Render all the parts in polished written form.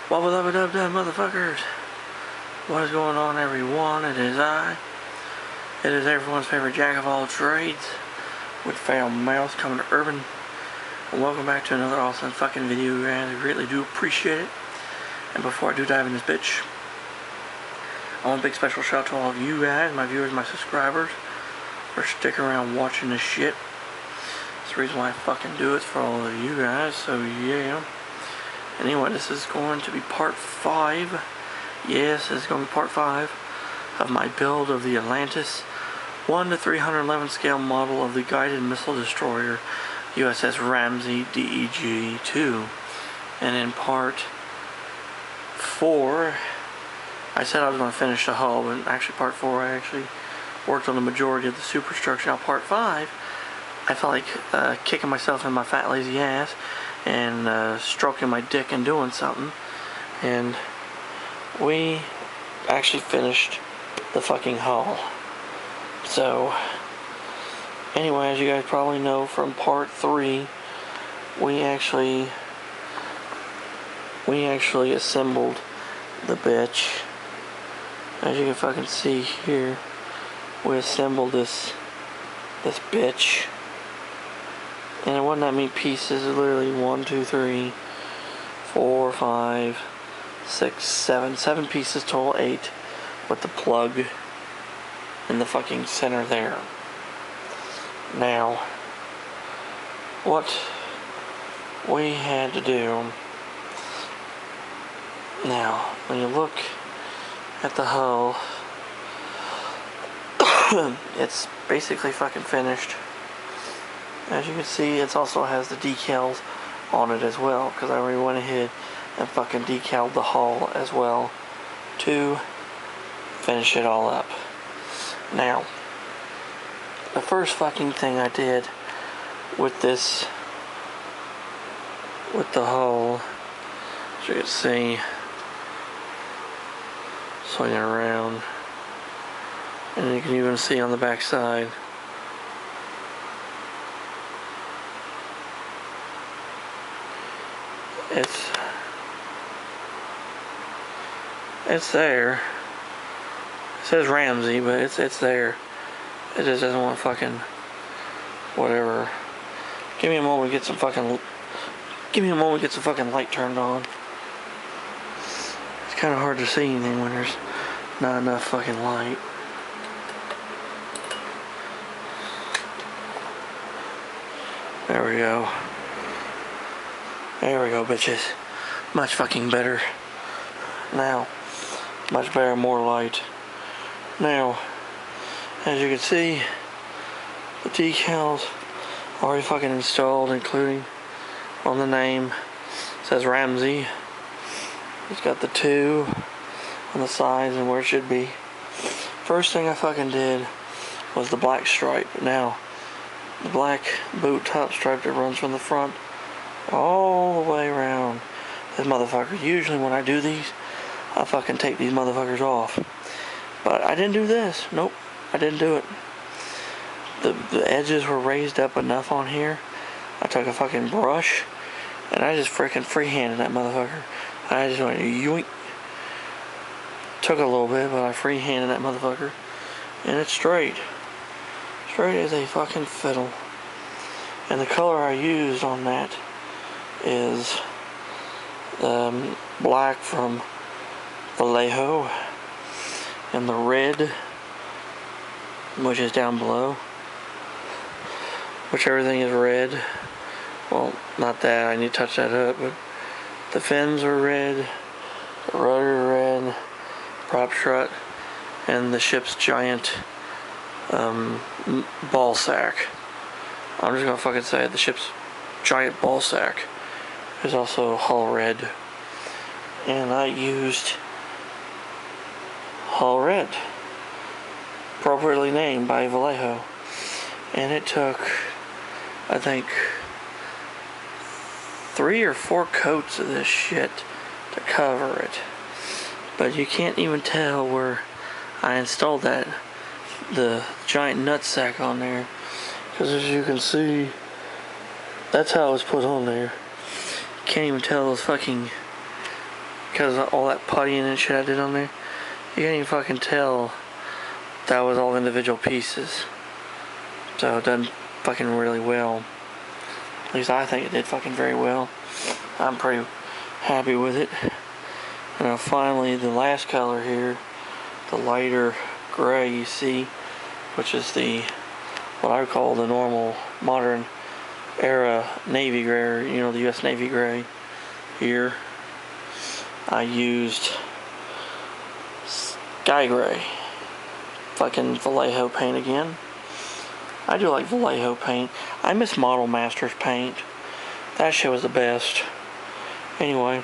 Wobble dub dub dub motherfuckers. What is going on, everyone? It is I. It is everyone's favorite jack of all trades with foul mouth coming to urban. And welcome back to another awesome fucking video, guys. I greatly do appreciate it. And before I do dive in this bitch, I want a big special shout out to all of you guys, my viewers, my subscribers, for sticking around watching this shit. That's the reason why I fucking do it, for all of you guys, so yeah. Anyway, this is going to be part 5. Yes, this is going to be part 5 of my build of the Atlantis 1 to 311 scale model of the guided missile destroyer USS Ramsey DEG-2. And in part 4, I said I was going to finish the hull, but actually part 4 I actually worked on the majority of the superstructure. Now part 5, I felt like kicking myself in my fat lazy ass and stroking my dick and doing something, and we actually finished the fucking hull. So anyway, as you guys probably know from part 3, we actually assembled the bitch. As you can fucking see here, we assembled this bitch. And it wasn't that many pieces. It was literally 1, 2, 3, 4, 5, 6, 7 pieces total, 8, with the plug in the fucking center there. Now, what we had to do, now, when you look at the hull, it's basically fucking finished. As you can see, it also has the decals on it as well, because I already went ahead and fucking decaled the hull as well to finish it all up. Now, the first fucking thing I did with this, with the hull, as you can see, swinging around, and you can even see on the back side, it's there. It says Ramsey, but it's there. It just doesn't want fucking whatever. Give me a moment to get some fucking light turned on. It's kind of hard to see anything when there's not enough fucking light. There we go. There we go, bitches. Much fucking better. Now, much better, more light. Now, as you can see, the decals already fucking installed, including on the name. It says Ramsey. It's got the 2 on the sides and where it should be. First thing I fucking did was the black stripe. Now, the black boot top stripe that runs from the front all the way around this motherfucker. Usually when I do these, I fucking take these motherfuckers off. But I didn't do this. Nope, I didn't do it. The edges were raised up enough on here. I took a fucking brush and I just freaking freehanded that motherfucker. I just went yoink. Took a little bit, but I freehanded that motherfucker. And it's straight. Straight as a fucking fiddle. And the color I used on that is black from Vallejo, and the red, which is down below, which everything is red. Well, not that, I need to touch that up, but the fins are red, the rudder red, prop strut, and the ship's giant ball sack. I'm just gonna fucking say it, the ship's giant ball sack is also hull red. And I used hull red, appropriately named by Vallejo. And it took, I think, 3 or 4 coats of this shit to cover it. But you can't even tell where I installed the giant nutsack on there. Because as you can see, that's how it was put on there. Can't even tell those fucking because of all that puttying and shit I did on there, you can't even fucking tell that was all individual pieces. So it done fucking really well. At least I think it did fucking very well. I'm pretty happy with it. And now finally, the last color here, the lighter gray you see, which is the what I would call the normal modern era navy gray, you know, the US Navy gray. Here I used sky gray, fucking Vallejo paint again. I do like Vallejo paint. I miss Model Masters paint. That shit was the best. Anyway,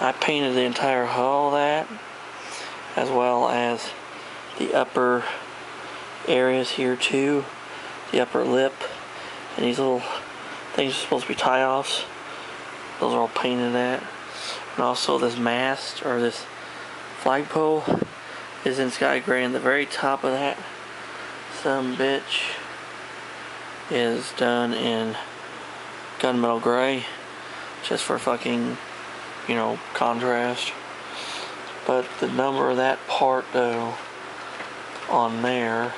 I painted the entire hull of that, as well as the upper areas here too, the upper lip, and these little things are supposed to be tie-offs. Those are all painted at. And also this mast, or this flagpole, is in sky gray, and the very top of that some bitch is done in gunmetal gray, just for fucking, you know, contrast. But the number of that part though on there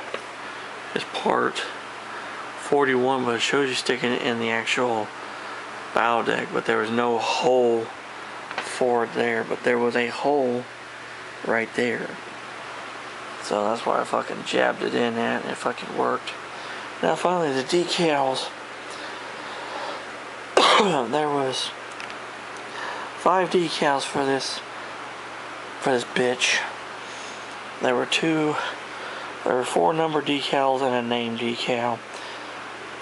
is part 41, but it shows you sticking it in the actual bow deck, but there was no hole for it there, but there was a hole right there. So that's why I fucking jabbed it in at, and it fucking worked. Now finally the decals. There was 5 decals for this bitch. There were 4 number decals and a name decal.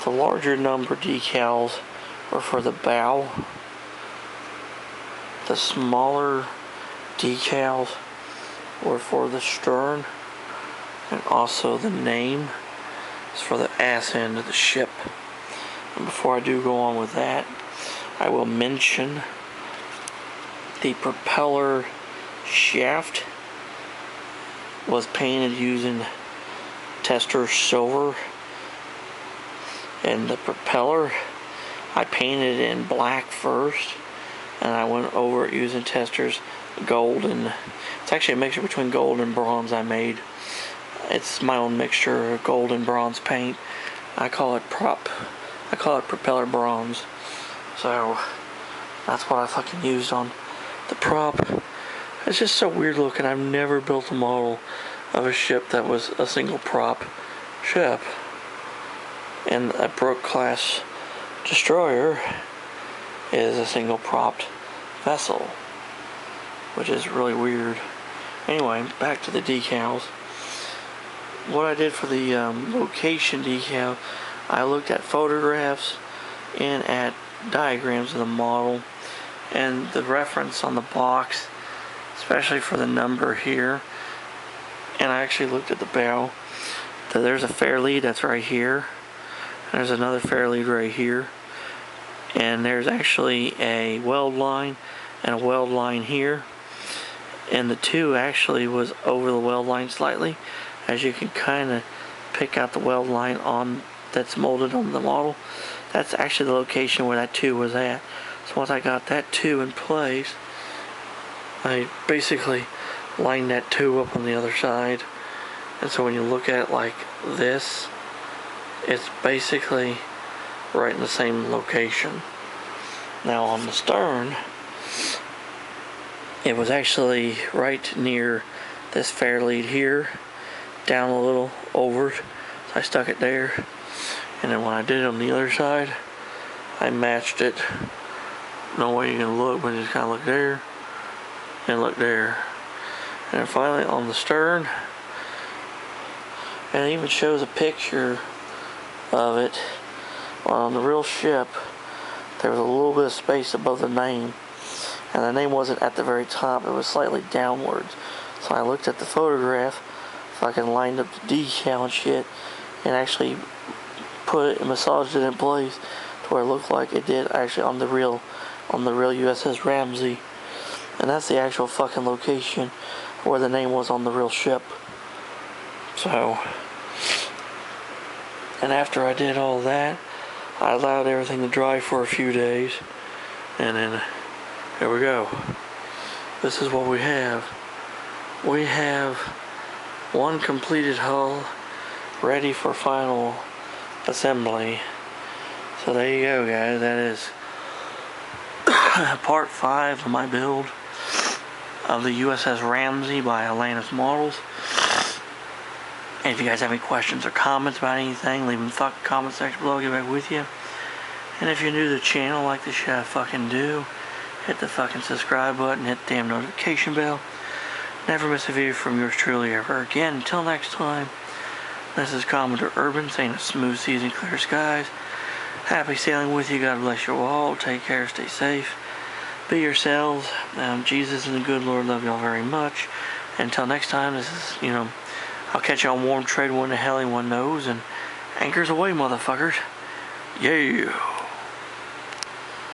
The larger number decals were for the bow. The smaller decals were for the stern, and also the name is for the ass end of the ship. And before I do go on with that, I will mention the propeller shaft was painted using tester silver, and the propeller I painted in black first, and I went over it using testers gold, and it's actually a mixture between gold and bronze I made. It's my own mixture of gold and bronze paint. I call it propeller bronze. So that's what I fucking used on the prop. It's just so weird looking. I've never built a model of a ship that was a single prop ship. And a Brooke class destroyer is a single propped vessel, which is really weird. Anyway, back to the decals. What I did for the location decal, I looked at photographs and at diagrams of the model, and the reference on the box, especially for the number here. And I actually looked at the bow. So there's a fair lead that's right here. There's another fair lead right here. And there's actually a weld line and a weld line here. And the 2 actually was over the weld line slightly, as you can kind of pick out the weld line on that's molded on the model. That's actually the location where that 2 was at. So once I got that 2 in place, I basically lined that 2 up on the other side. And so when you look at it like this, it's basically right in the same location. Now on the stern, it was actually right near this fair lead here, down a little over, so I stuck it there. And then when I did it on the other side, I matched it. No way you can look, but just kind of look there and look there. And then finally on the stern, and it even shows a picture of it. On the real ship, there was a little bit of space above the name, and the name wasn't at the very top, it was slightly downwards. So I looked at the photograph, fucking lined up the decal and shit, and actually put it and massaged it in place to where it looked like it did actually on the real USS Ramsey. And that's the actual fucking location where the name was on the real ship. So, and after I did all that, I allowed everything to dry for a few days, and then here we go. this is what we have. We have one completed hull ready for final assembly. So there you go, guys. That is part 5 of my build of the USS Ramsey by Atlantis Models. And if you guys have any questions or comments about anything, leave them in the comment section below. I'll get back with you. And if you're new to the channel, like the shit I fucking do, hit the fucking subscribe button, hit the damn notification bell. Never miss a video from yours truly ever again. Until next time, this is Commodore Urban saying a smooth seas and clear skies. Happy sailing with you. God bless you all. Take care. Stay safe. Be yourselves. Jesus and the good Lord love y'all very much. Until next time, this is, I'll catch you on warm trade when the hell anyone knows. And anchors away, motherfuckers. Yeah.